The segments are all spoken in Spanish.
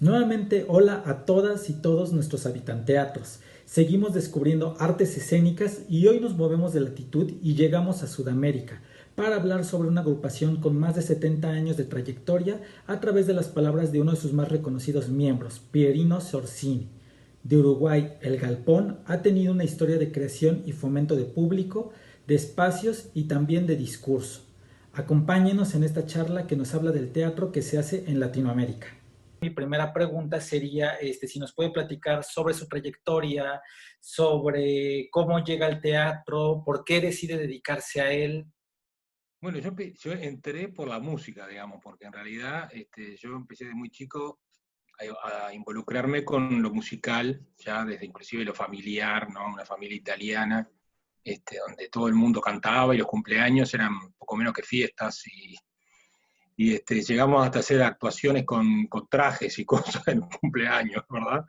Nuevamente, hola a todas y todos nuestros habitanteatros. Seguimos descubriendo artes escénicas y hoy nos movemos de latitud y llegamos a Sudamérica para hablar sobre una agrupación con más de 70 años de trayectoria a través de las palabras de uno de sus más reconocidos miembros, Pierino Sorsini. De Uruguay, El Galpón ha tenido una historia de creación y fomento de público, de espacios y también de discurso. Acompáñenos en esta charla que nos habla del teatro que se hace en Latinoamérica. Mi primera pregunta sería si nos puede platicar sobre su trayectoria, sobre cómo llega al teatro, por qué decide dedicarse a él. Bueno, yo entré por la música, digamos, porque en realidad yo empecé de muy chico a involucrarme con lo musical, ya desde inclusive lo familiar, ¿no? Una familia italiana, donde todo el mundo cantaba y los cumpleaños eran poco menos que fiestas y llegamos hasta hacer actuaciones con trajes y cosas en un cumpleaños, ¿verdad?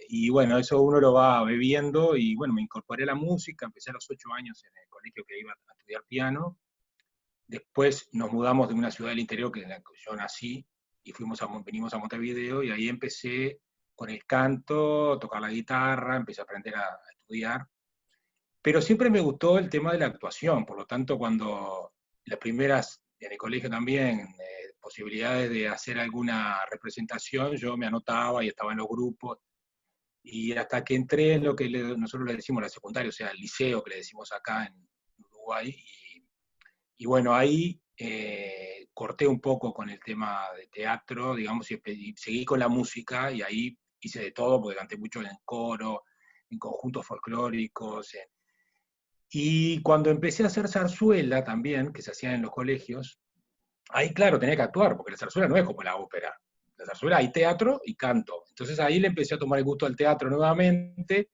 Y bueno, eso uno lo va bebiendo y bueno, me incorporé a la música, empecé a los 8 años en el colegio que iba a estudiar piano. Después nos mudamos de una ciudad del interior que en la que yo nací y venimos a Montevideo y ahí empecé con el canto, tocar la guitarra, empecé a aprender a estudiar. Pero siempre me gustó el tema de la actuación, por lo tanto cuando las primeras, en el colegio también, posibilidades de hacer alguna representación, yo me anotaba y estaba en los grupos. Y hasta que entré en lo que nosotros le decimos la secundaria, o sea, el liceo que le decimos acá en Uruguay, y bueno, ahí corté un poco con el tema de teatro, digamos, y seguí con la música, y ahí hice de todo, porque canté mucho en coro, en conjuntos folclóricos. Y cuando empecé a hacer zarzuela también, que se hacía en los colegios, ahí claro, tenía que actuar, porque la zarzuela no es como la ópera. La zarzuela hay teatro y canto. Entonces ahí le empecé a tomar el gusto al teatro nuevamente,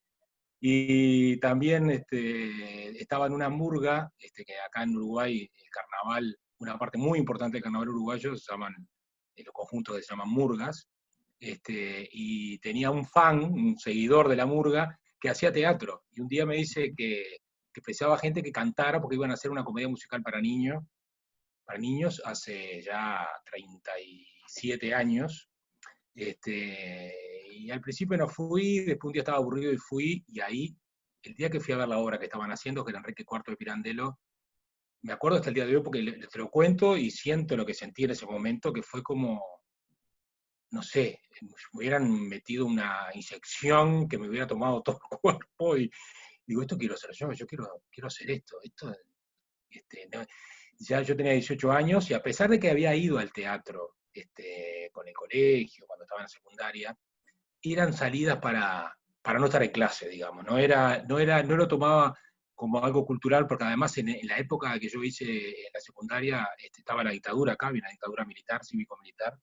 y también estaba en una murga, que acá en Uruguay el carnaval, una parte muy importante del carnaval uruguayo, se llaman, los conjuntos que se llaman murgas, y tenía un fan, un seguidor de la murga, que hacía teatro. Y un día me dice que pensaba gente que cantara porque iban a hacer una comedia musical para niños hace ya 37 años. Y al principio no fui, después un día estaba aburrido y fui, y ahí, el día que fui a ver la obra que estaban haciendo, que era Enrique Cuarto de Pirandello, me acuerdo hasta el día de hoy porque te lo cuento y siento lo que sentí en ese momento, que fue como, no sé, me hubieran metido una inyección que me hubiera tomado todo el cuerpo y digo, esto quiero hacer yo quiero hacer esto, no, ya yo tenía 18 años y a pesar de que había ido al teatro con el colegio, cuando estaba en la secundaria, eran salidas para no estar en clase, digamos. No lo tomaba como algo cultural, porque además en la época que yo hice en la secundaria estaba la dictadura acá, había una dictadura militar, cívico-militar,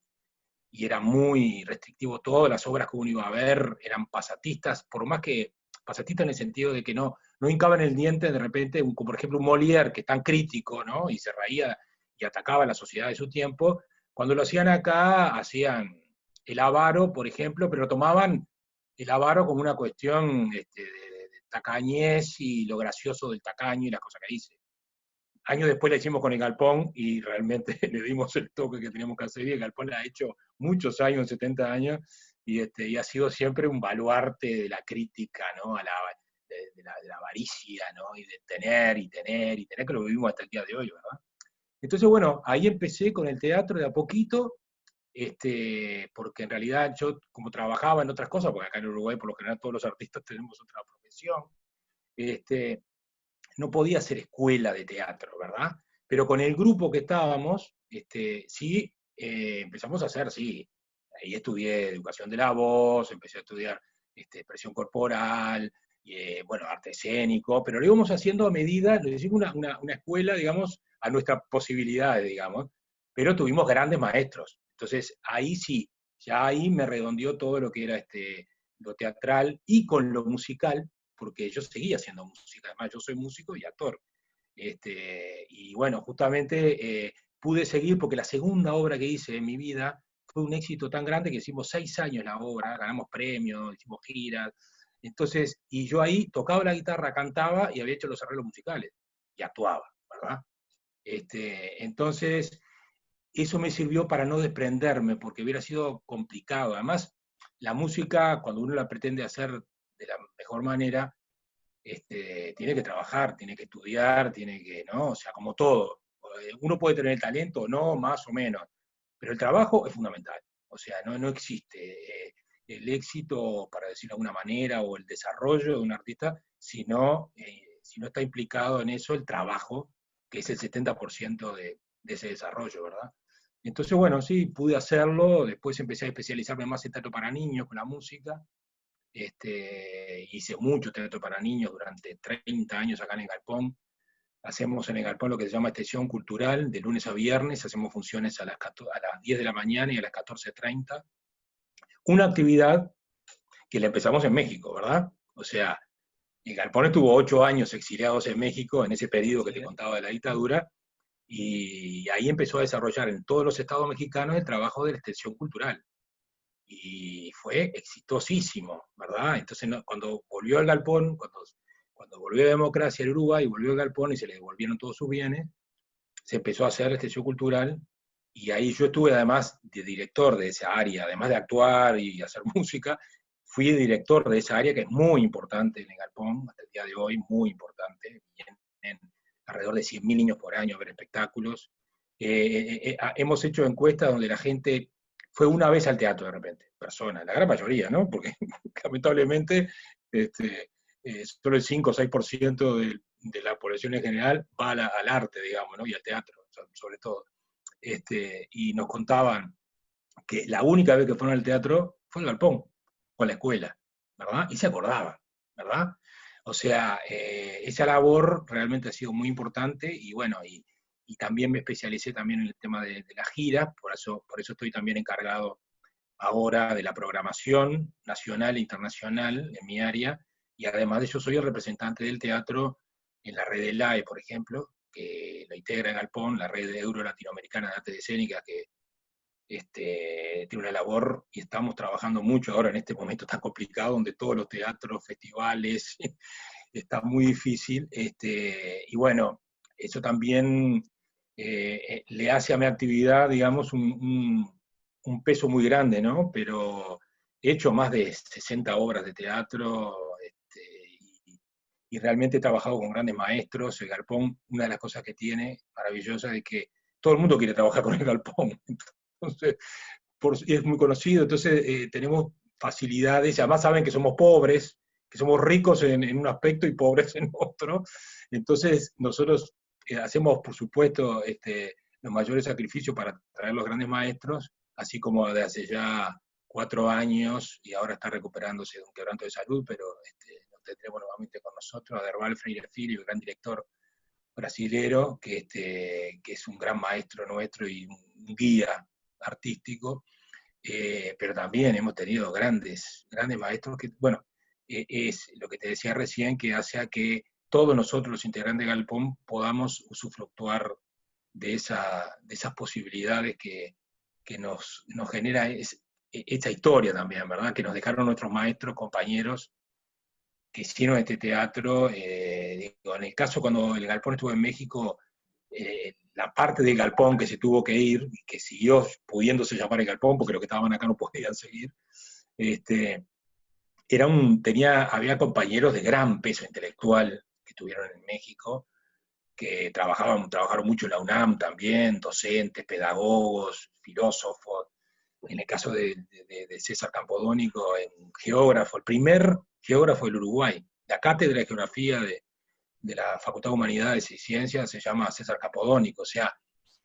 y era muy restrictivo todo, las obras que uno iba a ver eran pasatistas, por más que pasatistas en el sentido de que no hincaban el diente de repente, como por ejemplo un Molière, que es tan crítico, ¿no? Y se reía y atacaba a la sociedad de su tiempo, cuando lo hacían acá, hacían el avaro, por ejemplo, pero tomaban el avaro como una cuestión de tacañez y lo gracioso del tacaño y las cosas que dice. Años después la hicimos con el Galpón y realmente le dimos el toque que teníamos que hacer, y el Galpón la ha hecho muchos años, 70 años, y ha sido siempre un baluarte de la crítica, ¿no? De la avaricia, ¿no? Y de tener y tener y tener, que lo vivimos hasta el día de hoy, ¿verdad? Entonces, bueno, ahí empecé con el teatro de a poquito, porque en realidad yo, como trabajaba en otras cosas, porque acá en Uruguay por lo general todos los artistas tenemos otra profesión, este, no podía hacer escuela de teatro, ¿verdad? Pero con el grupo que estábamos, sí, empezamos a hacer, sí, ahí estudié educación de la voz, empecé a estudiar expresión corporal, bueno, arte escénico, pero lo íbamos haciendo a medida, lo hicimos una escuela, digamos, a nuestras posibilidades, digamos, pero tuvimos grandes maestros. Entonces, ahí sí, ya ahí me redondeó todo lo que era lo teatral y con lo musical, porque yo seguía haciendo música, además yo soy músico y actor. Y bueno, justamente pude seguir porque la segunda obra que hice en mi vida fue un éxito tan grande que hicimos 6 años la obra, ganamos premios, hicimos giras. Entonces, y yo ahí tocaba la guitarra, cantaba y había hecho los arreglos musicales y actuaba, ¿verdad? Entonces, eso me sirvió para no desprenderme, porque hubiera sido complicado. Además, la música, cuando uno la pretende hacer de la mejor manera, tiene que trabajar, tiene que estudiar, tiene que, ¿no? O sea, como todo. Uno puede tener el talento o no, más o menos, pero el trabajo es fundamental. O sea, no existe el éxito, para decirlo de alguna manera, o el desarrollo de un artista, si no está implicado en eso el trabajo, que es el 70% de ese desarrollo, ¿verdad? Entonces, bueno, sí, pude hacerlo, después empecé a especializarme más en teatro para niños con la música, hice mucho teatro para niños durante 30 años acá en el Galpón. Hacemos en el Galpón lo que se llama extensión cultural, de lunes a viernes, hacemos funciones a las 10 de la mañana y a las 14:30. Una actividad que la empezamos en México, ¿verdad? O sea, el Galpón estuvo 8 años exiliados en México, en ese periodo que te contaba de la dictadura, y ahí empezó a desarrollar en todos los estados mexicanos el trabajo de la extensión cultural. Y fue exitosísimo, ¿verdad? Entonces, cuando volvió al Galpón, cuando volvió a democracia el Uruguay, volvió al Galpón y se le devolvieron todos sus bienes, se empezó a hacer la extensión cultural, y ahí yo estuve además de director de esa área, además de actuar y hacer música, fui director de esa área que es muy importante en el Galpón, hasta el día de hoy, muy importante. Vienen alrededor de 100.000 niños por año a ver espectáculos. Hemos hecho encuestas donde la gente fue una vez al teatro de repente, personas, la gran mayoría, ¿no? Porque lamentablemente solo el 5 o 6% de la población en general va al arte, digamos, ¿no? Y al teatro, sobre todo. Y nos contaban que la única vez que fueron al teatro fue al Galpón, con la escuela, ¿verdad? Y se acordaban, ¿verdad? O sea, esa labor realmente ha sido muy importante, y bueno, y también me especialicé también en el tema de las giras, por eso estoy también encargado ahora de la programación nacional e internacional en mi área, y además de eso soy el representante del teatro en la red de LAE, por ejemplo, que lo integra en Galpón, la red Euro Latinoamericana de Artes Escénicas, que tiene una labor, y estamos trabajando mucho ahora en este momento tan complicado, donde todos los teatros, festivales, está muy difícil, y bueno, eso también le hace a mi actividad, digamos, un peso muy grande, ¿no? Pero he hecho más de 60 obras de teatro, y realmente he trabajado con grandes maestros. El Galpón, una de las cosas que tiene maravillosa es que todo el mundo quiere trabajar con el Galpón. Entonces, y es muy conocido, entonces tenemos facilidades, y además saben que somos pobres, que somos ricos en un aspecto y pobres en otro. Entonces nosotros hacemos, por supuesto, los mayores sacrificios para traer los grandes maestros, así como de hace ya 4 años, y ahora está recuperándose de un quebranto de salud, pero lo tendremos nuevamente con nosotros, a Derval Freire Filho, el gran director brasilero, que es un gran maestro nuestro y un guía artístico. Pero también hemos tenido grandes maestros que, bueno, es lo que te decía recién, que hace a que todos nosotros, los integrantes de Galpón, podamos usufructuar de esas posibilidades que nos genera esta historia también, ¿verdad? Que nos dejaron nuestros maestros, compañeros, que hicieron este teatro. Digo, en el caso cuando el Galpón estuvo en México, la parte del Galpón que se tuvo que ir, y que siguió pudiéndose llamar el Galpón, porque los que estaban acá no podían seguir, este, había compañeros de gran peso intelectual que estuvieron en México, que trabajaron mucho en la UNAM también, docentes, pedagogos, filósofos. En el caso de César Campodónico, en geógrafo, el primer geógrafo del Uruguay. La cátedra de geografía de la Facultad de Humanidades y Ciencias se llama César Capodónico. O sea,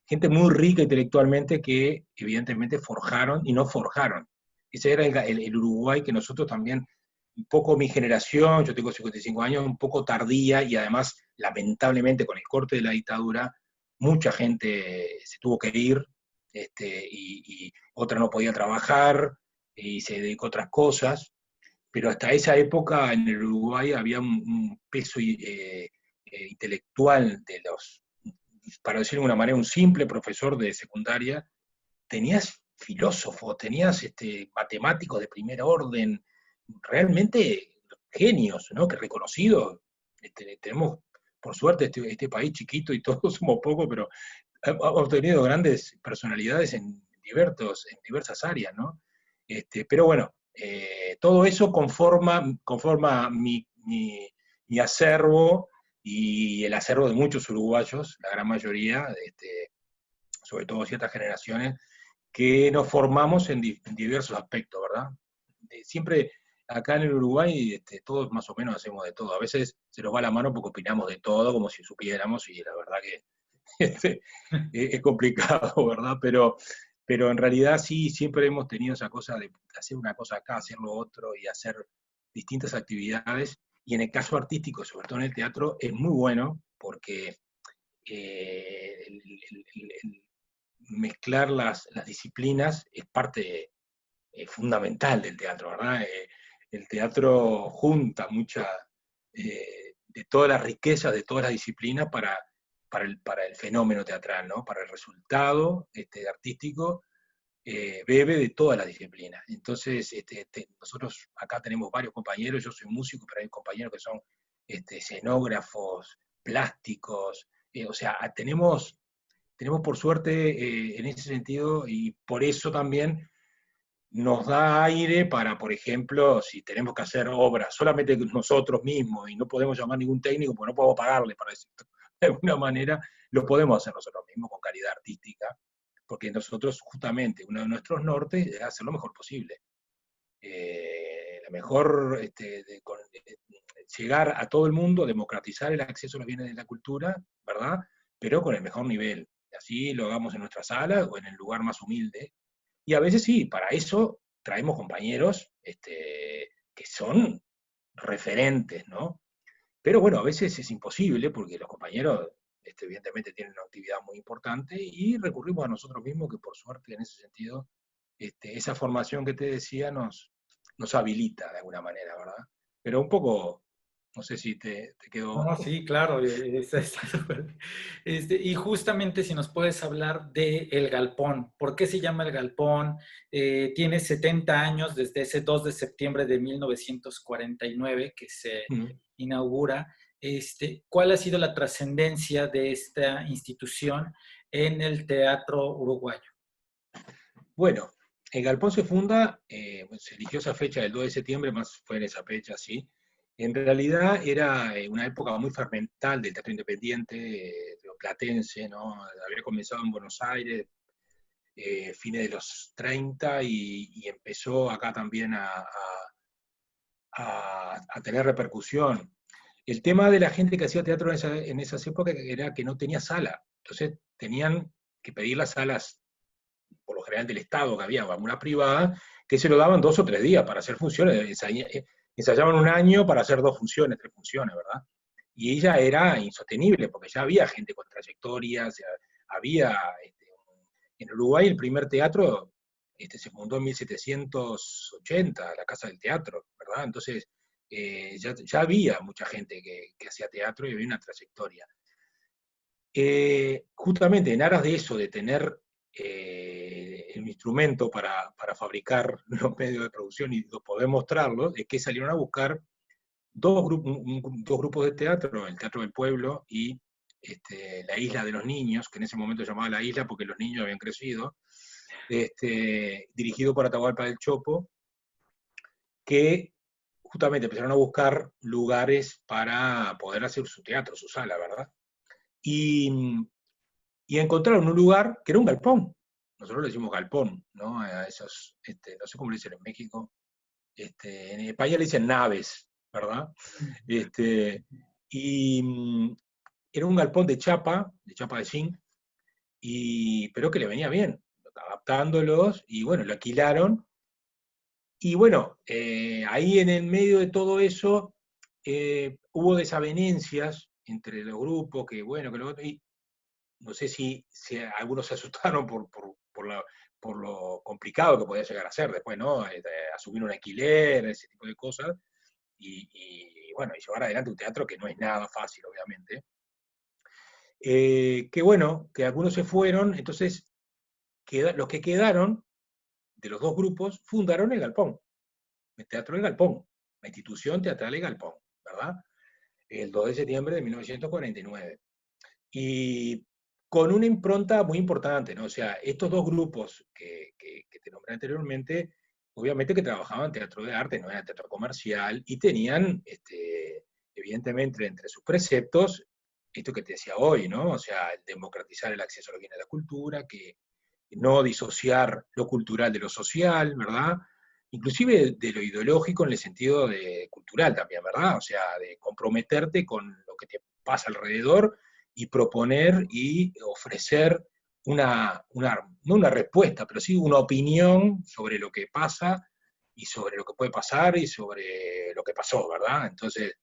gente muy rica intelectualmente que evidentemente forjaron y no forjaron. Ese era el Uruguay que nosotros también, un poco mi generación, yo tengo 55 años, un poco tardía, y además, lamentablemente, con el corte de la dictadura, mucha gente se tuvo que ir, y otra no podía trabajar, y se dedicó a otras cosas, pero hasta esa época en el Uruguay había un peso intelectual de los, para decirlo de una manera, un simple profesor de secundaria. Tenías filósofos, tenías matemáticos de primer orden, realmente genios, ¿no? Que reconocidos. Tenemos, por suerte, este país chiquito y todos somos pocos, pero hemos tenido grandes personalidades en diversas áreas, ¿no? Pero bueno, todo eso conforma mi acervo y el acervo de muchos uruguayos, la gran mayoría, sobre todo ciertas generaciones, que nos formamos en diversos aspectos, ¿verdad? Siempre acá en el Uruguay todos más o menos hacemos de todo. A veces se nos va la mano porque opinamos de todo como si supiéramos y la verdad que es complicado, ¿verdad? Pero en realidad sí, siempre hemos tenido esa cosa de hacer una cosa acá, hacer lo otro y hacer distintas actividades. Y en el caso artístico, sobre todo en el teatro, es muy bueno porque el mezclar las disciplinas es parte fundamental del teatro, ¿verdad? El teatro junta de todas las riquezas de todas las disciplinas para el fenómeno teatral, ¿no? Para el resultado artístico, bebe de todas las disciplinas. Entonces, nosotros acá tenemos varios compañeros, yo soy músico, pero hay compañeros que son escenógrafos, plásticos, o sea, tenemos por suerte en ese sentido, y por eso también nos da aire para, por ejemplo, si tenemos que hacer obras solamente nosotros mismos y no podemos llamar ningún técnico porque no podemos pagarle para decirlo de alguna manera, lo podemos hacer nosotros mismos con calidad artística, porque nosotros justamente uno de nuestros nortes es hacer lo mejor posible. La mejor, llegar a todo el mundo, democratizar el acceso a los bienes de la cultura, ¿verdad? Pero con el mejor nivel. Así lo hagamos en nuestra sala o en el lugar más humilde. Y a veces sí, para eso traemos compañeros que son referentes, ¿no? Pero bueno, a veces es imposible porque los compañeros evidentemente tienen una actividad muy importante y recurrimos a nosotros mismos que por suerte en ese sentido esa formación que te decía nos habilita de alguna manera, ¿verdad? Pero un poco, no sé si te quedó. No, sí, claro, está súper. Y justamente si nos puedes hablar de El Galpón, ¿por qué se llama El Galpón? Tiene 70 años desde ese 2 de septiembre de 1949 que se Mm. inaugura. ¿Cuál ha sido la trascendencia de esta institución en el teatro uruguayo? Bueno, el Galpón se funda, se eligió esa fecha del 2 de septiembre, más fue en esa fecha, sí. En realidad era una época muy fermental del teatro independiente, platense, ¿no? Había comenzado en Buenos Aires, fines de los 30 y empezó acá también a tener repercusión. El tema de la gente que hacía teatro en esas épocas era que no tenía sala, entonces tenían que pedir las salas por lo general del Estado, que había alguna privada, que se lo daban 2 o 3 días para hacer funciones, ensayaban un año para hacer 2 funciones, 3 funciones, ¿verdad? Y ella era insostenible, porque ya había gente con trayectorias, había, en Uruguay el primer teatro se fundó en 1780, la Casa del Teatro, ¿verdad? Entonces, ya había mucha gente que hacía teatro y había una trayectoria. Justamente en aras de eso, de tener el instrumento para fabricar los medios de producción y poder mostrarlos, es que salieron a buscar dos grupos de teatro, el Teatro del Pueblo y la Isla de los Niños, que en ese momento se llamaba La Isla porque los niños habían crecido, dirigido por Atahualpa del Chopo, que justamente empezaron a buscar lugares para poder hacer su teatro, su sala, ¿verdad? Y, y encontraron un lugar que era un galpón. Nosotros le decimos galpón, ¿no? A esos, no sé cómo le dicen en México. En España le dicen naves, ¿verdad? Y era un galpón de chapa de zinc, pero que le venía bien, adaptándolos, y bueno, lo alquilaron. Y bueno, ahí en el medio de todo eso hubo desavenencias entre los grupos, que bueno, que lo otro, y no sé si algunos se asustaron por lo complicado que podía llegar a ser después, ¿no? Asumir un alquiler, ese tipo de cosas, bueno, y llevar adelante un teatro que no es nada fácil, obviamente. Que bueno, que algunos se fueron, entonces los que quedaron de los dos grupos fundaron el Galpón, el Teatro del Galpón, la institución teatral del Galpón, ¿verdad? El 2 de septiembre de 1949. Y con una impronta muy importante, ¿no? O sea, estos dos grupos que te nombré anteriormente, obviamente que trabajaban teatro de arte, no era teatro comercial, y tenían, evidentemente, entre sus preceptos, esto que te decía hoy, ¿no? O sea, democratizar el acceso a los bienes de la cultura, que no disociar lo cultural de lo social, ¿verdad? Inclusive de lo ideológico en el sentido de cultural también, ¿verdad? O sea, de comprometerte con lo que te pasa alrededor y proponer y ofrecer no una respuesta, pero sí una opinión sobre lo que pasa y sobre lo que puede pasar y sobre lo que pasó, ¿verdad? Entonces,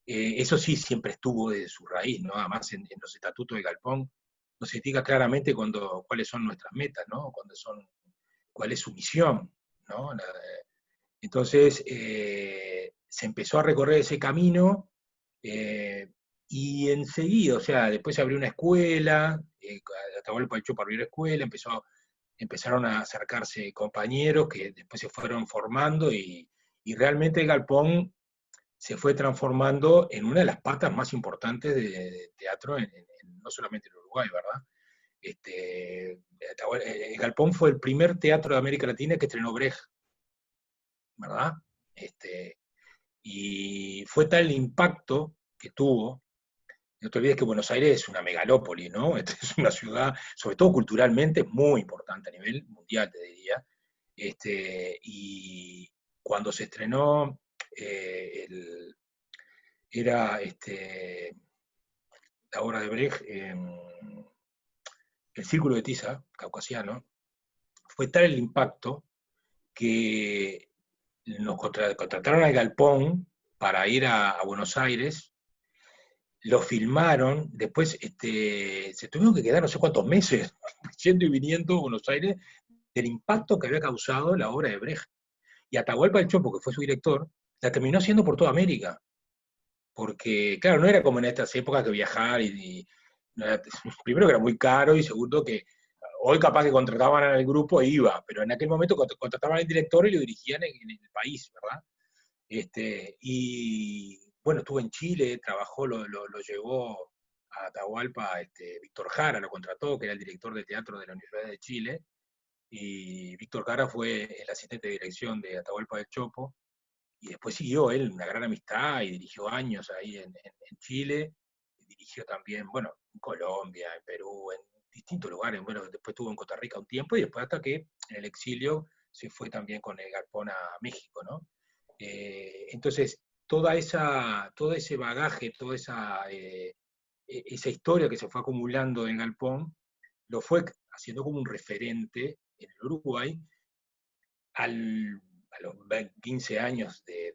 eso sí siempre estuvo de su raíz, ¿no? Además, en los estatutos de Galpón nos indica claramente cuáles son nuestras metas, ¿no? Cuál es su misión, ¿no? Entonces, se empezó a recorrer ese camino eh, y enseguida, o sea, después se abrió una escuela, Atahualpa Yupanqui abrió la escuela, empezaron a acercarse compañeros que después se fueron formando y realmente el Galpón se fue transformando en una de las patas más importantes de teatro, no solamente en Uruguay, ¿verdad? El Galpón fue el primer teatro de América Latina que estrenó Brecht, ¿verdad? Este, y fue tal el impacto que tuvo. No te olvides que Buenos Aires es una megalópoli, ¿no? Es una ciudad, sobre todo culturalmente, muy importante a nivel mundial, te diría. Y cuando se estrenó era la obra de Brecht, El Círculo de Tiza, caucasiano, fue tal el impacto que nos contrataron al Galpón para ir a Buenos Aires, lo filmaron, después se tuvieron que quedar no sé cuántos meses yendo y viniendo a Buenos Aires del impacto que había causado la obra de Brecht. Y Atahualpa del Chopo, que fue su director, la terminó haciendo por toda América. Porque, claro, no era como en estas épocas que viajar no era, primero que era muy caro y segundo que hoy capaz que contrataban al grupo e iba, pero en aquel momento contrataban al director y lo dirigían en el país, ¿verdad? Y bueno, estuvo en Chile, trabajó, lo llevó a Atahualpa, Víctor Jara lo contrató, que era el director de teatro de la Universidad de Chile, y Víctor Jara fue el asistente de dirección de Atahualpa del Chopo, y después siguió él una gran amistad y dirigió años ahí en Chile, dirigió también, bueno, en Colombia, en Perú, en distintos lugares, bueno, después estuvo en Costa Rica un tiempo y después hasta que en el exilio se fue también con el Galpón a México, ¿no? Entonces, todo ese bagaje, esa historia que se fue acumulando en Galpón, lo fue haciendo como un referente en el Uruguay a los 15 años de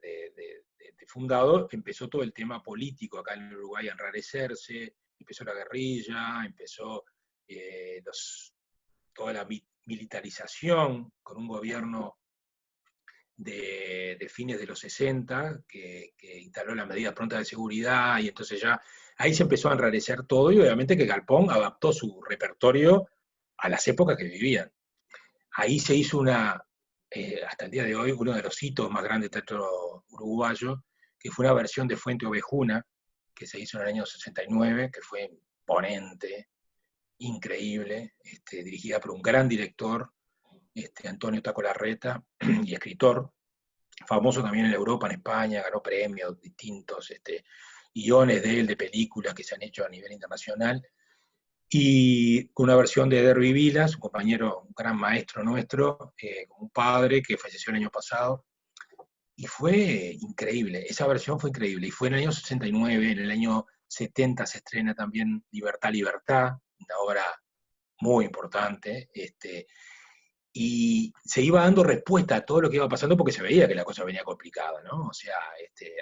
fundado, empezó todo el tema político acá en Uruguay a enrarecerse, empezó la guerrilla, empezó toda la militarización con un gobierno de fines de los 60 que instaló las medidas prontas de seguridad y entonces ya ahí se empezó a enrarecer todo y obviamente que Galpón adaptó su repertorio a las épocas que vivían. Ahí se hizo hasta el día de hoy, uno de los hitos más grandes del teatro uruguayo, que fue una versión de Fuente Ovejuna, que se hizo en el año 69, que fue imponente, increíble, dirigida por un gran director, Antonio Taco Larreta, y escritor, famoso también en Europa, en España, ganó premios distintos, guiones de él, de películas que se han hecho a nivel internacional, y con una versión de Derby Vilas, un compañero, un gran maestro nuestro, un padre que falleció el año pasado, y fue increíble, esa versión fue increíble, y fue en el año 69, en el año 70 se estrena también Libertad, Libertad, una obra muy importante, y se iba dando respuesta a todo lo que iba pasando porque se veía que la cosa venía complicada, ¿no? O sea,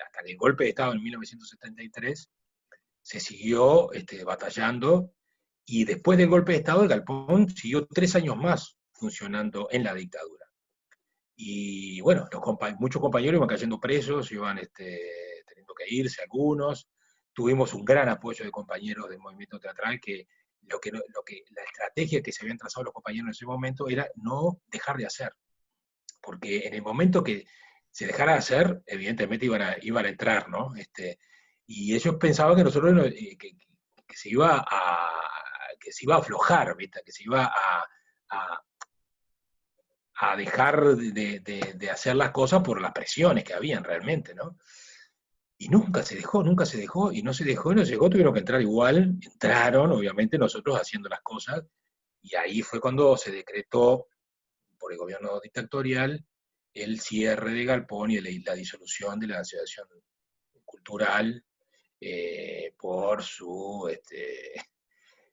hasta que el golpe de Estado en 1973 se siguió batallando y después del golpe de Estado, el Galpón siguió 3 años más funcionando en la dictadura. Y bueno, muchos compañeros iban cayendo presos, iban teniendo que irse algunos. Tuvimos un gran apoyo de compañeros del movimiento teatral que la estrategia que se habían trazado los compañeros en ese momento era no dejar de hacer. Porque en el momento que se dejara de hacer, evidentemente iban a entrar, ¿no? Y ellos pensaban que nosotros que se iba a, se iba a aflojar, ¿viste? Que se iba a, a dejar de hacer las cosas por las presiones que habían realmente, ¿no? Y nunca se dejó, y no se dejó, y no se dejó, tuvieron que entrar igual, entraron, obviamente, nosotros haciendo las cosas, y ahí fue cuando se decretó por el gobierno dictatorial el cierre de Galpón y la disolución de la asociación cultural por su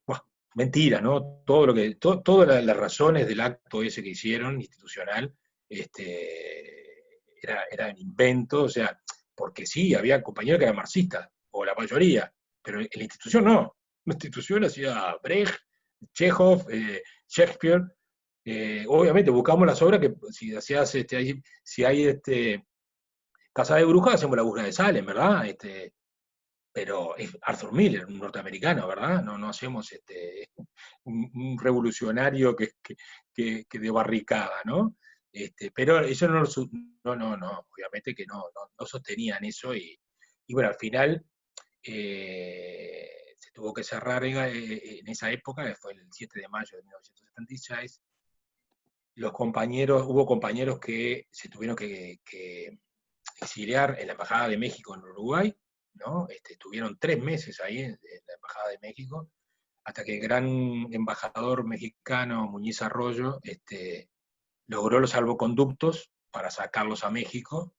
bueno, mentira, ¿no? Todas las razones del acto ese que hicieron, institucional, eran inventos, o sea, porque sí, había compañeros que eran marxistas, o la mayoría, pero en la institución no. La institución hacía Brecht, Chekhov, Shakespeare. Obviamente buscamos las obras que si hacías, si hay Casa de Brujas, hacemos la búsqueda de Salem, ¿verdad? Pero es Arthur Miller, un norteamericano, ¿verdad? No hacemos un revolucionario que de barricada, ¿no? Pero ellos no, obviamente que no sostenían eso y bueno, al final se tuvo que cerrar en esa época, que fue el 7 de mayo de 1976. Hubo compañeros que se tuvieron que exiliar en la Embajada de México en Uruguay, ¿no? Estuvieron 3 meses ahí en la Embajada de México, hasta que el gran embajador mexicano Muñiz Arroyo logró los salvoconductos para sacarlos a México,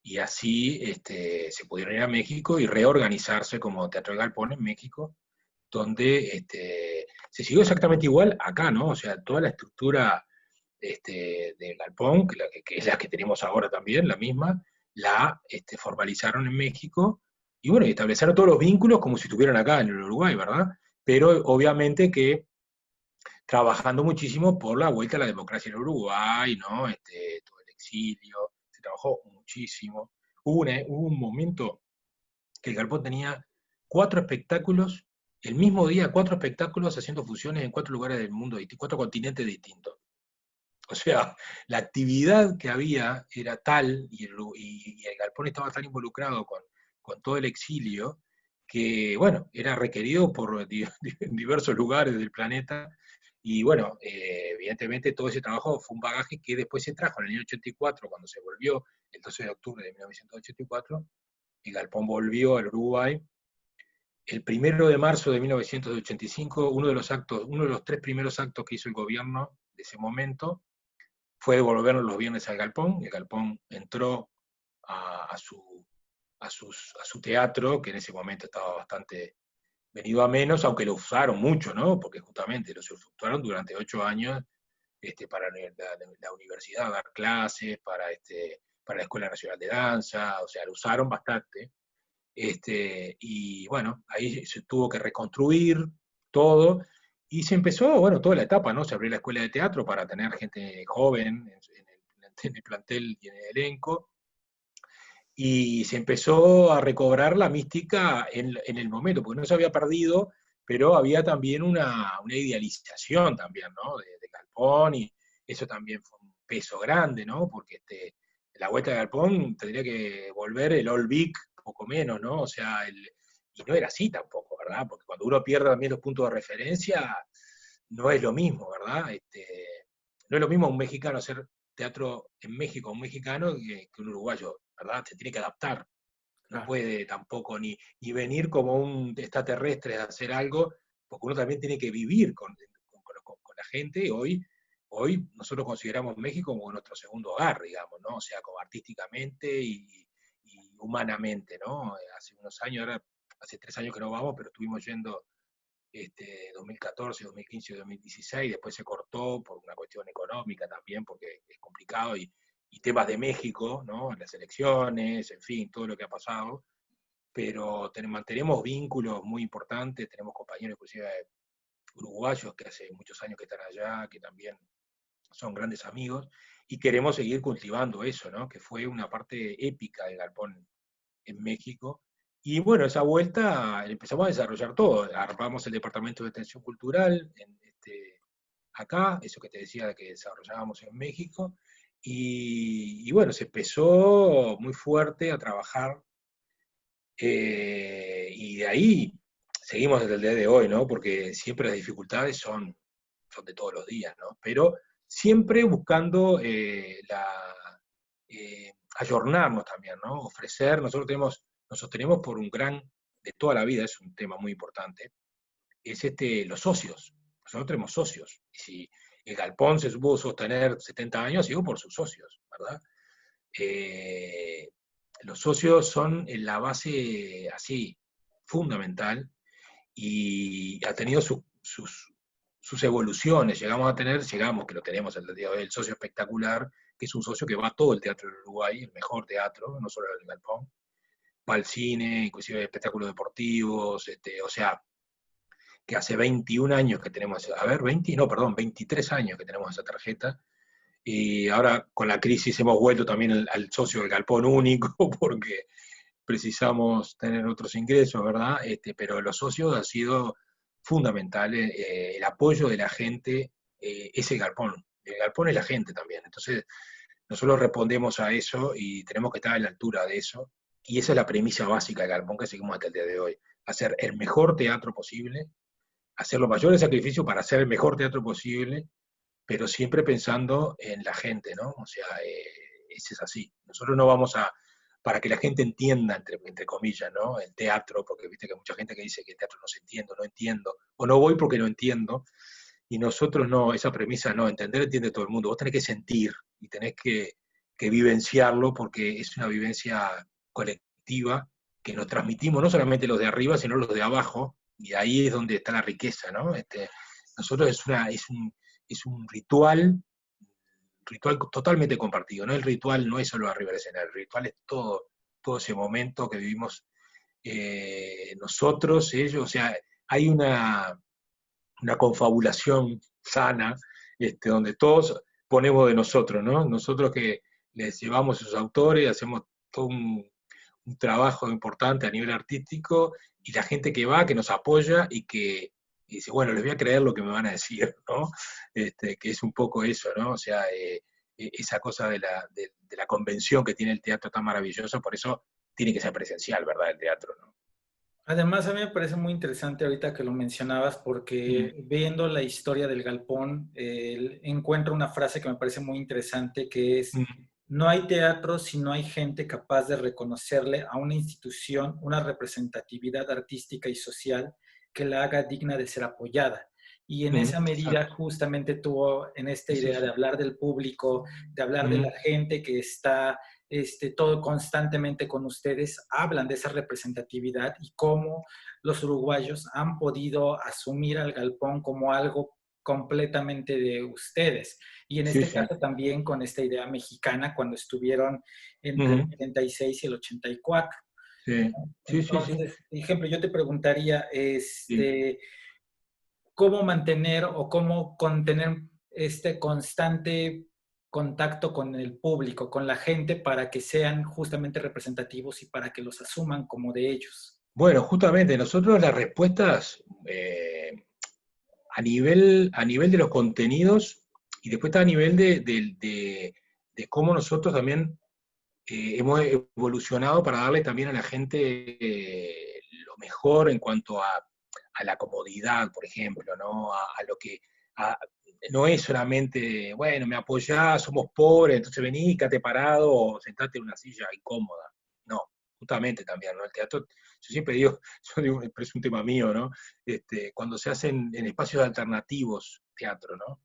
y así se pudieron ir a México y reorganizarse como Teatro de Galpón en México, donde se siguió exactamente igual acá, ¿no? O sea, toda la estructura de Galpón, que es la que tenemos ahora también, la misma, la formalizaron en México, y bueno, y establecieron todos los vínculos como si estuvieran acá en el Uruguay, ¿verdad? Pero obviamente que trabajando muchísimo por la vuelta a la democracia en el Uruguay, ¿no? Todo el exilio, se trabajó muchísimo. Hubo un momento que el Galpón tenía 4 espectáculos, el mismo día 4 espectáculos haciendo funciones en 4 lugares del mundo, 4 continentes distintos. O sea, la actividad que había era tal, y el Galpón estaba tan involucrado con todo el exilio, que, bueno, era requerido por diversos lugares del planeta, y bueno, evidentemente todo ese trabajo fue un bagaje que después se trajo en el año 84, cuando se volvió, el 12 de octubre de 1984, el Galpón volvió al Uruguay. El 1 de marzo de 1985, uno de los 3 primeros actos que hizo el gobierno de ese momento, fue devolvernos los viernes al Galpón. El Galpón entró a su teatro, que en ese momento estaba bastante venido a menos, aunque lo usaron mucho, ¿no? Porque justamente lo usufructuaron durante 8 años para la universidad, dar clases, para la Escuela Nacional de Danza, o sea, lo usaron bastante. Y bueno, ahí se tuvo que reconstruir todo, y se empezó, bueno, toda la etapa, ¿no? Se abrió la escuela de teatro para tener gente joven en el plantel y en el elenco, y se empezó a recobrar la mística en el momento, porque no se había perdido, pero había también una idealización también, ¿no? De Galpón, y eso también fue un peso grande, ¿no? Porque la vuelta de Galpón tendría que volver el All Vic, poco menos, ¿no? O sea, y no era así tampoco, ¿verdad? Porque cuando uno pierde también los puntos de referencia, no es lo mismo, ¿verdad? No es lo mismo un mexicano hacer teatro en México, un mexicano, que un uruguayo, ¿verdad? Se tiene que adaptar. No Claro. puede tampoco ni venir como un extraterrestre a hacer algo, porque uno también tiene que vivir con la gente. Hoy nosotros consideramos México como nuestro segundo hogar, digamos, ¿no? O sea, como artísticamente y humanamente, ¿no? Hace unos años, ahora hace 3 años que no vamos, pero estuvimos yendo 2014, 2015 y 2016, después se cortó por una cuestión económica también, porque es complicado, y temas de México, ¿no? Las elecciones, en fin, todo lo que ha pasado, pero mantenemos vínculos muy importantes, tenemos compañeros inclusive uruguayos que hace muchos años que están allá, que también son grandes amigos, y queremos seguir cultivando eso, ¿no? Que fue una parte épica del Galpón en México. Y bueno, esa vuelta empezamos a desarrollar todo. Armamos el Departamento de Extensión Cultural acá, eso que te decía que desarrollábamos en México. Y bueno, se empezó muy fuerte a trabajar, y de ahí seguimos desde el día de hoy, ¿no? Porque siempre las dificultades son de todos los días, ¿no? Pero siempre buscando ayornarnos también, ¿no? Ofrecer, nos sostenemos por un gran, de toda la vida, es un tema muy importante, es los socios. Nosotros tenemos socios. Y si el galpón se supo sostener 70 años, sigo por sus socios, ¿verdad? Eh, los socios son en la base así, fundamental, y ha tenido sus evoluciones. Llegamos, que lo tenemos el día de hoy, el socio espectacular, que es un socio que va a todo el teatro del Uruguay, el mejor teatro, no solo el galpón, va al cine, inclusive espectáculos deportivos, o sea, que hace 21 años que tenemos, a ver, 20, no, perdón, 23 años que tenemos esa tarjeta, y ahora con la crisis hemos vuelto también al socio del galpón único, porque precisamos tener otros ingresos, ¿verdad? Pero los socios han sido fundamentales, el apoyo de la gente es el galpón es la gente también, entonces nosotros respondemos a eso y tenemos que estar a la altura de eso, y esa es la premisa básica del galpón que seguimos hasta el día de hoy, hacer el mejor teatro posible, hacer los mayores sacrificios para hacer el mejor teatro posible, pero siempre pensando en la gente, ¿no? O sea, ese es así. Nosotros no vamos para que la gente entienda, entre comillas, ¿no? El teatro, porque viste que hay mucha gente que dice que el teatro no se entiende, no entiendo, o no voy porque no entiendo, y nosotros no, esa premisa no, entender entiende todo el mundo, vos tenés que sentir y tenés que vivenciarlo porque es una vivencia colectiva que nos transmitimos no solamente los de arriba, sino los de abajo, y ahí es donde está la riqueza, ¿no? Nosotros es un ritual totalmente compartido, ¿no? El ritual no es solo arriba del escenario, el ritual es todo ese momento que vivimos nosotros, ellos, o sea, hay una confabulación sana, donde todos ponemos de nosotros, ¿no? Nosotros que les llevamos a sus autores, hacemos todo un trabajo importante a nivel artístico, y la gente que va, que nos apoya y dice, bueno, les voy a creer lo que me van a decir, ¿no? Que es un poco eso, ¿no? O sea, esa cosa de la convención que tiene el teatro tan maravilloso, por eso tiene que ser presencial, ¿verdad? El teatro, ¿no? Además, a mí me parece muy interesante ahorita que lo mencionabas, Mm, porque viendo la historia del galpón, encuentro una frase que me parece muy interesante, que es, mm, no hay teatro si no hay gente capaz de reconocerle a una institución una representatividad artística y social que la haga digna de ser apoyada. Y en esa medida exacto, justamente tuvo en esta es idea de eso. hablar del público, de hablar de Mm, la gente que está todo constantemente con ustedes, hablan de esa representatividad y cómo los uruguayos han podido asumir al galpón como algo completamente de ustedes. Y en sí, este sí. caso también con esta idea mexicana cuando estuvieron entre el Mm, 76 y el 84. sí, sí, sí, sí. Entonces, por ejemplo, yo te preguntaría, Sí. ¿cómo mantener o cómo contener este constante contacto con el público, con la gente, para que sean justamente representativos y para que los asuman como de ellos? Bueno, justamente nosotros las respuestas a nivel de los contenidos y después está a nivel de cómo nosotros también hemos evolucionado para darle también a la gente lo mejor en cuanto a la comodidad, por ejemplo, ¿no? A lo que a- no es solamente, bueno, me apoyás, somos pobres, entonces vení, quédate parado o sentate en una silla incómoda. No, justamente también, ¿no? El teatro, yo siempre digo, yo digo, pero es un tema mío, ¿no? Cuando se hacen en espacios alternativos teatro, ¿no?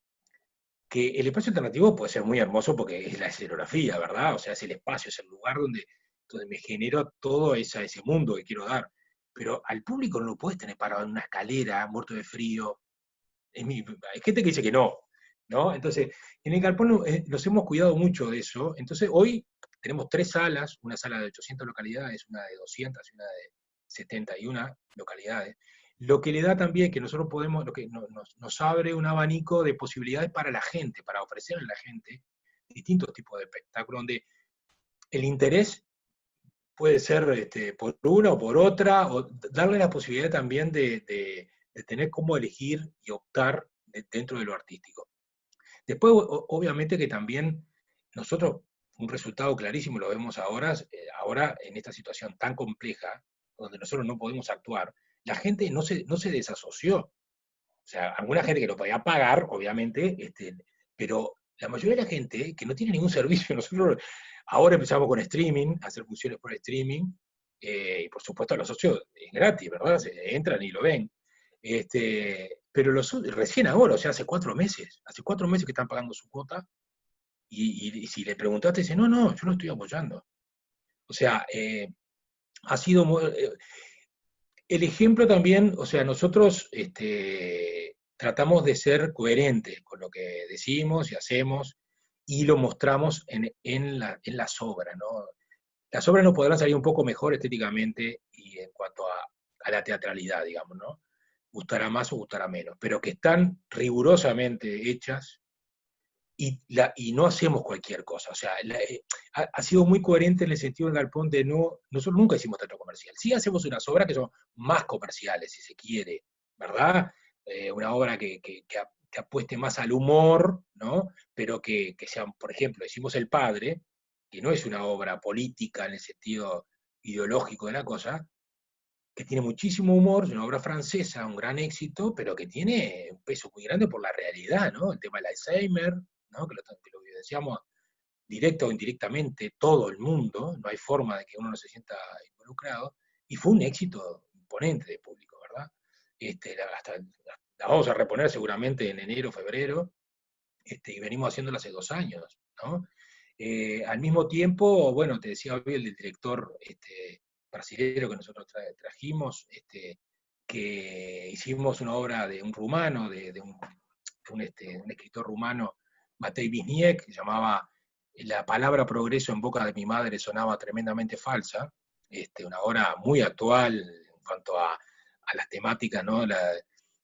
Que el espacio alternativo puede ser muy hermoso porque es la escenografía, ¿verdad? O sea, es el espacio, es el lugar donde me genero todo ese mundo que quiero dar. Pero al público no lo puedes tener parado en una escalera, muerto de frío. Hay gente que dice que no, ¿no? Entonces, en el Galpón nos hemos cuidado mucho de eso. Entonces, hoy tenemos tres salas, una sala de 800 localidades, una de 200 y una de 71 localidades. Lo que le da también que nosotros podemos, lo que nos abre un abanico de posibilidades para la gente, para ofrecer a la gente distintos tipos de espectáculos, donde el interés puede ser por una o por otra, o darle la posibilidad también de tener cómo elegir y optar dentro de lo artístico. Después, obviamente que también nosotros, un resultado clarísimo lo vemos ahora, ahora en esta situación tan compleja, donde nosotros no podemos actuar, la gente no se desasoció. O sea, alguna gente que lo podía pagar, obviamente, pero la mayoría de la gente que no tiene ningún servicio, nosotros ahora empezamos con streaming, a hacer funciones por streaming, y por supuesto a los socios es gratis, ¿verdad? Se entran y lo ven. Pero recién ahora, o sea, hace 4 meses que están pagando su cuota, y si le preguntaste, dice, no, no, yo lo estoy apoyando. O sea, ha sido el ejemplo también, o sea, nosotros tratamos de ser coherentes con lo que decimos y hacemos y lo mostramos en las obras, ¿no? Las obras nos podrán salir un poco mejor estéticamente y en cuanto a la teatralidad, digamos, ¿no? Gustará más o gustará menos, pero que están rigurosamente hechas y no hacemos cualquier cosa. O sea, ha sido muy coherente en el sentido del Galpón de nosotros nunca hicimos teatro comercial. Sí hacemos unas obras que son más comerciales, si se quiere, ¿verdad? Una obra que apueste más al humor, ¿no? Pero que sean, por ejemplo, hicimos El Padre, que no es una obra política en el sentido ideológico de la cosa, que tiene muchísimo humor, es una obra francesa, un gran éxito, pero que tiene un peso muy grande por la realidad, ¿no? El tema del Alzheimer, ¿no? Que lo evidenciamos directa o indirectamente todo el mundo, no hay forma de que uno no se sienta involucrado, y fue un éxito imponente de público, ¿verdad? La vamos a reponer seguramente en enero, febrero, y venimos haciéndola hace 2 años, ¿no? Al mismo tiempo, bueno, te decía hoy el director brasilero que nosotros trajimos, que hicimos una obra de un rumano, de un escritor rumano, Matei Wisniewski, que llamaba La palabra progreso en boca de mi madre sonaba tremendamente falsa, una obra muy actual en cuanto a las temáticas, ¿no?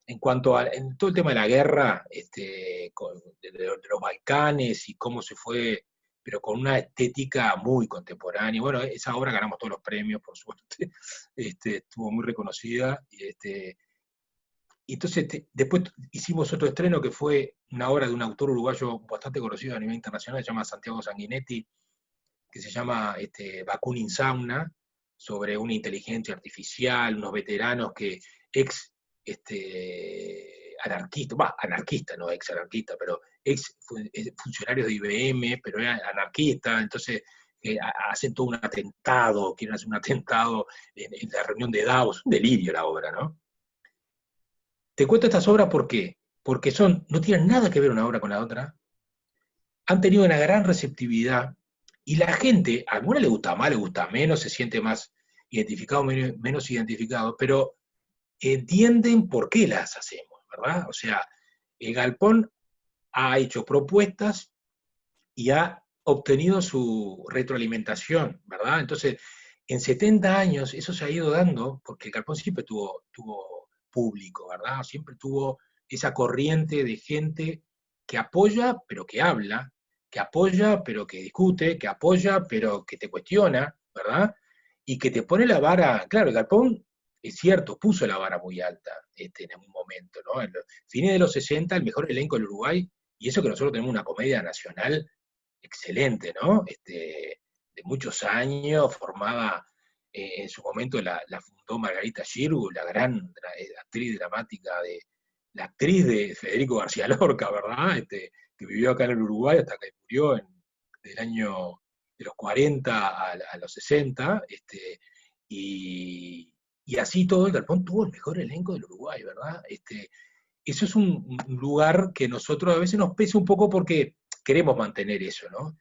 En cuanto a en todo el tema de la guerra, de los Balcanes y cómo se fue, pero con una estética muy contemporánea. Bueno, esa obra ganamos todos los premios, por suerte, estuvo muy reconocida. Y entonces después hicimos otro estreno que fue una obra de un autor uruguayo bastante conocido a nivel internacional, se llama Santiago Sanguinetti, que se llama Bakunin Sauna, sobre una inteligencia artificial, unos veteranos que ex anarquista, anarquista, no ex anarquista, pero ex funcionarios de IBM, pero era anarquista, entonces hacen todo un atentado, quieren hacer un atentado en la reunión de Davos, un delirio la obra, ¿no? Te cuento estas obras ¿por qué? Porque no tienen nada que ver una obra con la otra, han tenido una gran receptividad y la gente, a alguna le gusta más, le gusta menos, se siente más identificado, menos identificado, pero entienden por qué las hacemos, ¿verdad? O sea, el Galpón ha hecho propuestas y ha obtenido su retroalimentación, ¿verdad? Entonces, en 70 años eso se ha ido dando, porque el Galpón siempre tuvo público, ¿verdad? Siempre tuvo esa corriente de gente que apoya, pero que habla, que apoya, pero que discute, que apoya, pero que te cuestiona, ¿verdad? Y que te pone la vara, claro, el Galpón, es cierto, puso la vara muy alta en un momento, ¿no? En los fines de los 60, el mejor elenco del Uruguay, y eso que nosotros tenemos una comedia nacional excelente, ¿no? De muchos años, formada en su momento la fundó Margarita Xirgu, la gran actriz dramática la actriz de Federico García Lorca, ¿verdad? Que vivió acá en el Uruguay hasta que murió del año de los 40 a los 60, y así todo el Galpón tuvo el mejor elenco del Uruguay, ¿verdad? Eso es un lugar que nosotros a veces nos pesa un poco porque queremos mantener eso, ¿no?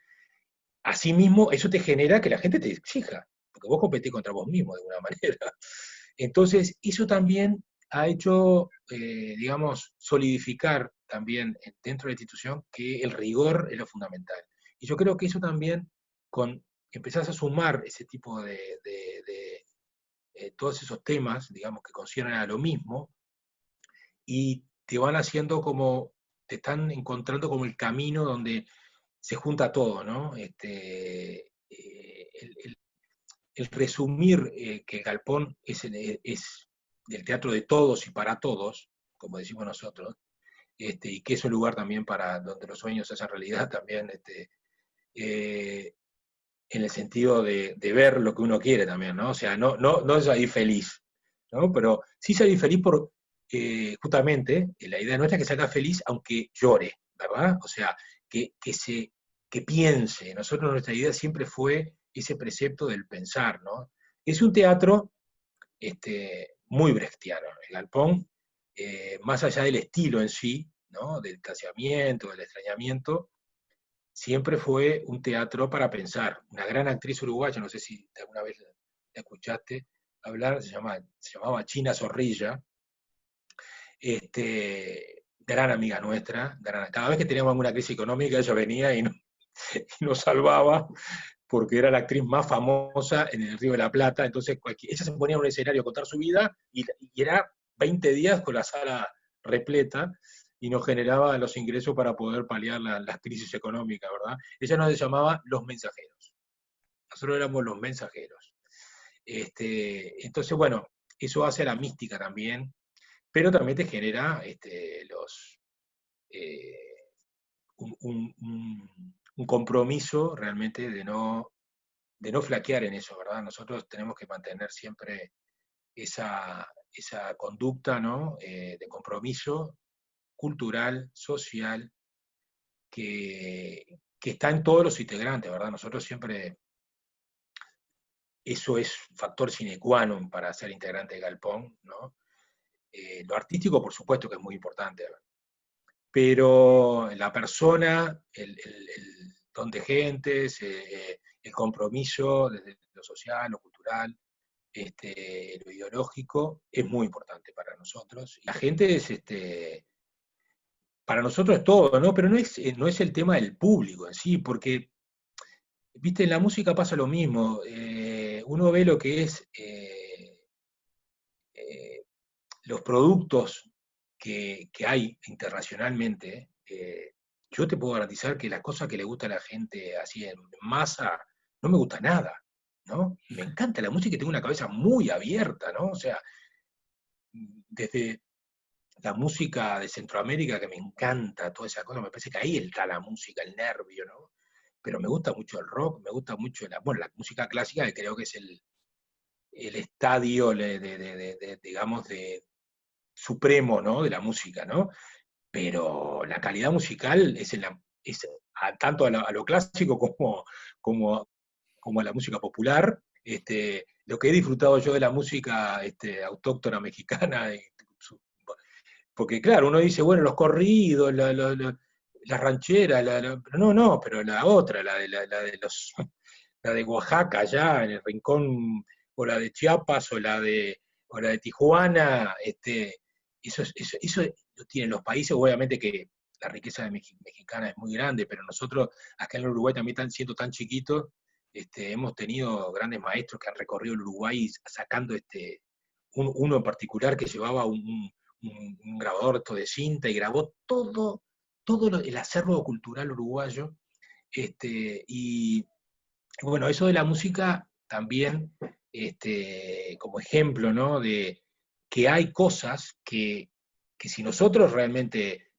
Asimismo, eso te genera que la gente te exija, porque vos competís contra vos mismo de alguna manera. Entonces, eso también ha hecho, digamos, solidificar también dentro de la institución que el rigor es lo fundamental. Y yo creo que eso también, empezás a sumar ese tipo todos esos temas, digamos, que conciernen a lo mismo, y te van haciendo te están encontrando como el camino donde se junta todo, ¿no? El resumir que el Galpón es del teatro de todos y para todos, como decimos nosotros, y que es un lugar también para donde los sueños se hacen realidad también, eh, en el sentido de ver lo que uno quiere también, ¿no? O sea, no es ahí feliz, ¿no? Pero sí salí feliz por, justamente, la idea nuestra es que salga feliz aunque llore, ¿verdad? O sea, que piense. Nosotros nuestra idea siempre fue ese precepto del pensar, ¿no? Es un teatro muy brechtiano, el Galpón, más allá del estilo en sí, ¿no? Del taseamiento, del extrañamiento, siempre fue un teatro para pensar. Una gran actriz uruguaya, no sé si alguna vez la escuchaste hablar, se llamaba China Zorrilla, gran amiga nuestra, cada vez que teníamos alguna crisis económica ella venía y nos salvaba, porque era la actriz más famosa en el Río de la Plata, entonces ella se ponía en un escenario a contar su vida y era 20 días con la sala repleta y nos generaba los ingresos para poder paliar las crisis económicas, ¿verdad? Ella nos llamaba los mensajeros, nosotros éramos los mensajeros. Entonces, bueno, eso hace a la mística también, pero también te genera eh, un compromiso realmente de no flaquear en eso, ¿verdad? Nosotros tenemos que mantener siempre esa conducta, ¿no? De compromiso cultural, social, que está en todos los integrantes, ¿verdad? Nosotros siempre, eso es factor sine qua non para ser integrante de Galpón, ¿no? Lo artístico, por supuesto que es muy importante, pero la persona, el don de gentes, el compromiso desde lo social, lo cultural, lo ideológico, es muy importante para nosotros. La gente para nosotros es todo, ¿no? Pero no es el tema del público en sí, porque, viste, en la música pasa lo mismo. Uno ve lo que es eh, los productos que hay internacionalmente. Yo te puedo garantizar que la cosa que le gusta a la gente así en masa, no me gusta nada, ¿no? Me encanta la música y tengo una cabeza muy abierta, ¿no? O sea, desde la música de Centroamérica, que me encanta, toda esa cosa, me parece que ahí está la música, el nervio, ¿no? Pero me gusta mucho el rock, me gusta mucho la música clásica, que creo que es el estadio, digamos, supremo, ¿no? De la música, ¿no? Pero la calidad musical es tanto a lo clásico como, como a la música popular. Lo que he disfrutado yo de la música autóctona mexicana, porque claro, uno dice, bueno, los corridos, las rancheras, pero no, pero la otra, la de Oaxaca, allá en el rincón, o la de Chiapas, o la de Tijuana, eso lo tienen los países, obviamente que la riqueza mexicana es muy grande, pero nosotros acá en el Uruguay también siendo tan chiquitos, hemos tenido grandes maestros que han recorrido el Uruguay sacando uno en particular que llevaba un grabador de cinta y grabó todo el acervo cultural uruguayo. Y bueno, eso de la música también, como ejemplo, ¿no? De que hay cosas que si nosotros realmente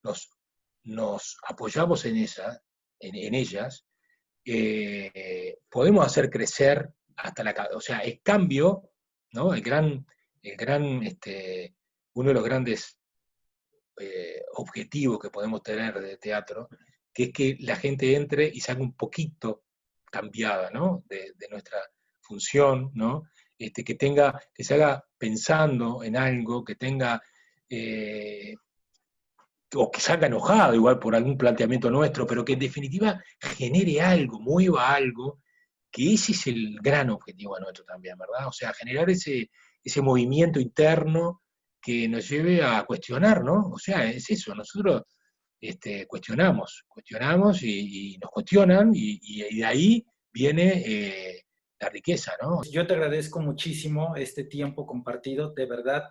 nos apoyamos en ellas, podemos hacer crecer hasta o sea, el cambio, ¿no? Uno de los grandes objetivos que podemos tener de teatro, que es que la gente entre y salga un poquito cambiada, ¿no? De nuestra función, ¿no? Que se haga pensando en algo, que tenga, o que salga enojado igual por algún planteamiento nuestro, pero que en definitiva genere algo, mueva algo, que ese es el gran objetivo nuestro también, ¿verdad? O sea, generar ese movimiento interno que nos lleve a cuestionar, ¿no? O sea, es eso, nosotros cuestionamos y nos cuestionan y de ahí viene la riqueza, ¿no? Yo te agradezco muchísimo este tiempo compartido, de verdad,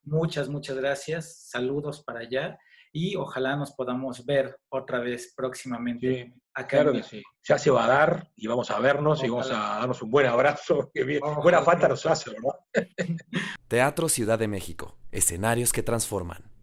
muchas gracias, saludos para allá y ojalá nos podamos ver otra vez próximamente Sí, acá en claro que México. sí. Ya se va a dar y vamos a vernos y vamos Ojalá, a darnos un buen abrazo. Que bien, buena ojalá. falta nos hace, ¿verdad? Teatro Ciudad de México. Escenarios que transforman.